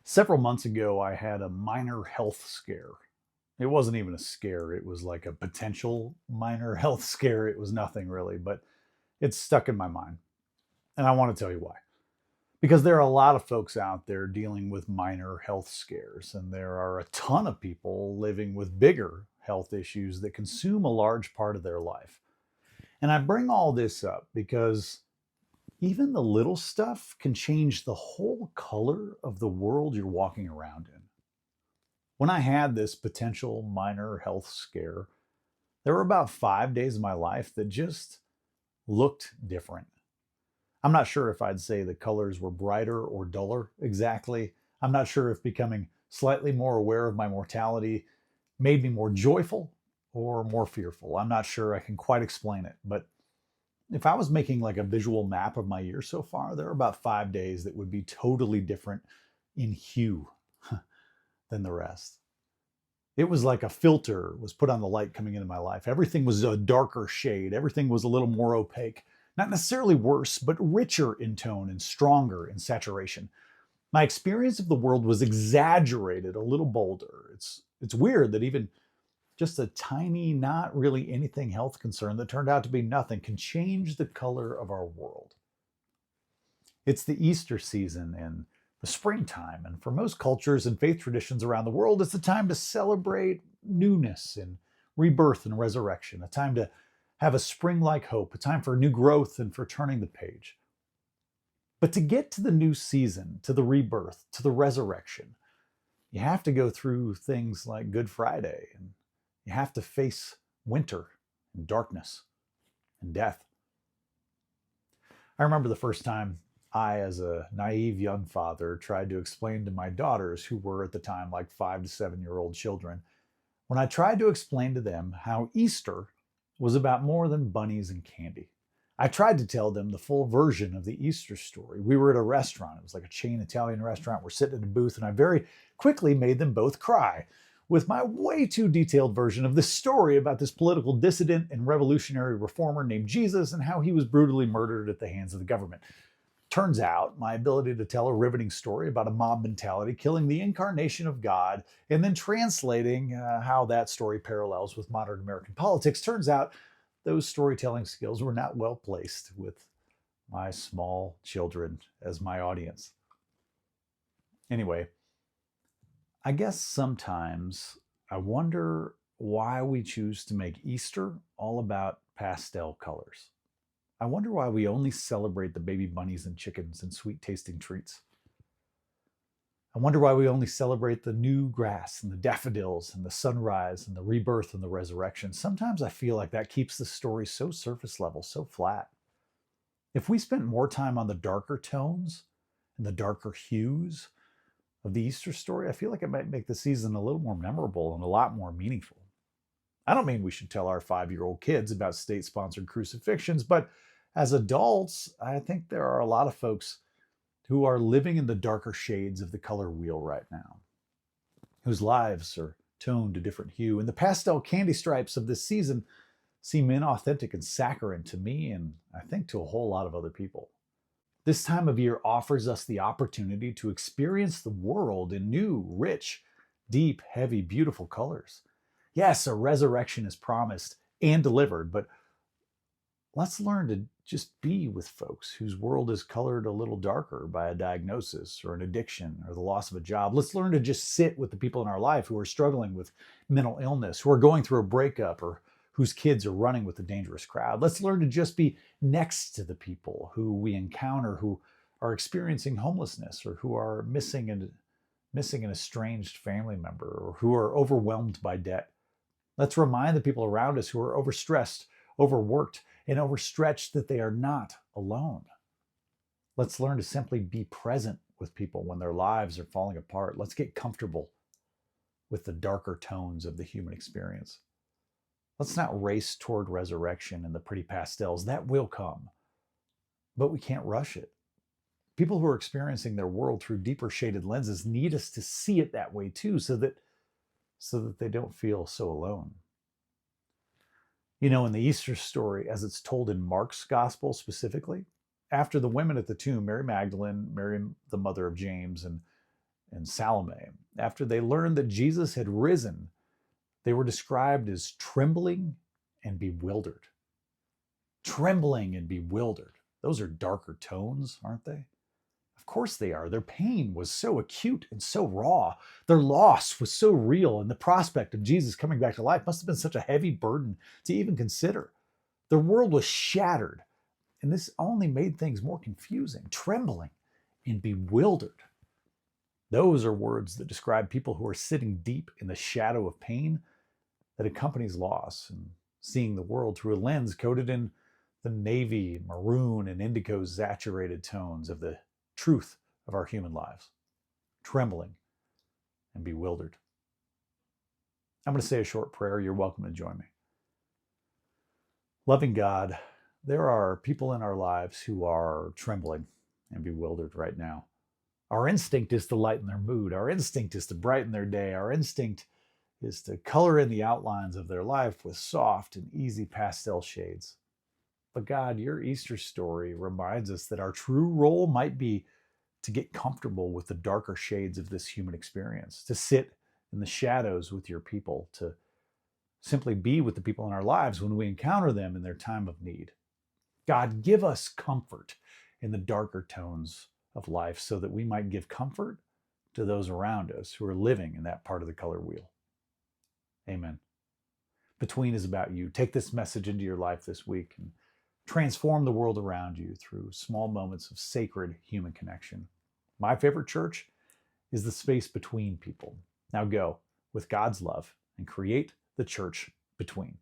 Several months ago, I had a minor health scare. It wasn't even a scare, it was like a potential minor health scare. It was nothing really, but it's stuck in my mind. And I want to tell you why. Because there are a lot of folks out there dealing with minor health scares, and there are a ton of people living with bigger health issues that consume a large part of their life. And I bring all this up because even the little stuff can change the whole color of the world you're walking around in. When I had this potential minor health scare, there were about 5 days of my life that just looked different. I'm not sure if I'd say the colors were brighter or duller exactly. I'm not sure if becoming slightly more aware of my mortality made me more joyful or more fearful. I'm not sure I can quite explain it, but if I was making like a visual map of my year so far, there are about 5 days that would be totally different in hue than the rest. It was like a filter was put on the light coming into my life. Everything was a darker shade. Everything was a little more opaque. Not necessarily worse, but richer in tone and stronger in saturation. My experience of the world was exaggerated, a little bolder. It's weird that even just a tiny, not really anything health concern that turned out to be nothing can change the color of our world. It's the Easter season and the springtime, and for most cultures and faith traditions around the world, it's a time to celebrate newness and rebirth and resurrection, a time to have a spring like hope, a time for new growth and for turning the page. But to get to the new season, to the rebirth, to the resurrection, you have to go through things like Good Friday, and you have to face winter and darkness and death. I remember the first time I, as a naive young father, tried to explain to my daughters, who were at the time like 5 to 7 year old children, when I tried to explain to them how Easter was about more than bunnies and candy. I tried to tell them the full version of the Easter story. We were at a restaurant. It was like a chain Italian restaurant. We're sitting at a booth, and I very quickly made them both cry with my way too detailed version of this story about this political dissident and revolutionary reformer named Jesus and how he was brutally murdered at the hands of the government. Turns out my ability to tell a riveting story about a mob mentality killing the incarnation of God and then translating how that story parallels with modern American politics, turns out those storytelling skills were not well placed with my small children as my audience. Anyway, I guess sometimes I wonder why we choose to make Easter all about pastel colors. I wonder why we only celebrate the baby bunnies and chickens and sweet tasting treats. I wonder why we only celebrate the new grass and the daffodils and the sunrise and the rebirth and the resurrection. Sometimes I feel like that keeps the story so surface level, so flat. If we spent more time on the darker tones and the darker hues of the Easter story, I feel like it might make the season a little more memorable and a lot more meaningful. I don't mean we should tell our 5 year old kids about state sponsored crucifixions, but as adults, I think there are a lot of folks who are living in the darker shades of the color wheel right now, whose lives are toned a different hue. And the pastel candy stripes of this season seem inauthentic and saccharine to me, and I think to a whole lot of other people. This time of year offers us the opportunity to experience the world in new, rich, deep, heavy, beautiful colors. Yes, a resurrection is promised and delivered, but let's learn to just be with folks whose world is colored a little darker by a diagnosis or an addiction or the loss of a job. Let's learn to just sit with the people in our life who are struggling with mental illness, who are going through a breakup, or whose kids are running with a dangerous crowd. Let's learn to just be next to the people who we encounter who are experiencing homelessness or who are missing an estranged family member or who are overwhelmed by debt. Let's remind the people around us who are overstressed, overworked, and overstretched that they are not alone. Let's learn to simply be present with people when their lives are falling apart. Let's get comfortable with the darker tones of the human experience. Let's not race toward resurrection and the pretty pastels. That will come, but we can't rush it. People who are experiencing their world through deeper shaded lenses need us to see it that way too, so that they don't feel so alone. You know, in the Easter story, as it's told in Mark's gospel specifically, after the women at the tomb, Mary Magdalene, Mary, the mother of James, and and Salome. After they learned that Jesus had risen, they were described as trembling and bewildered. Trembling and bewildered. Those are darker tones, aren't they? Of course they are. Their pain was so acute and so raw. Their loss was so real, and the prospect of Jesus coming back to life must have been such a heavy burden to even consider. Their world was shattered, and this only made things more confusing. Trembling and bewildered. Those are words that describe people who are sitting deep in the shadow of pain that accompanies loss and seeing the world through a lens coated in the navy, maroon, and indigo saturated tones of the truth of our human lives. Trembling and bewildered. I'm going to say a short prayer. You're welcome to join me. Loving God, there are people in our lives who are trembling and bewildered right now. Our instinct is to lighten their mood. Our instinct is to brighten their day. Our instinct is to color in the outlines of their life with soft and easy pastel shades. But God, your Easter story reminds us that our true role might be to get comfortable with the darker shades of this human experience, to sit in the shadows with your people, to simply be with the people in our lives when we encounter them in their time of need. God, give us comfort in the darker tones of life so that we might give comfort to those around us who are living in that part of the color wheel. Amen. Between is about you. Take this message into your life this week and transform the world around you through small moments of sacred human connection. My favorite church is the space between people. Now go with God's love and create the church between.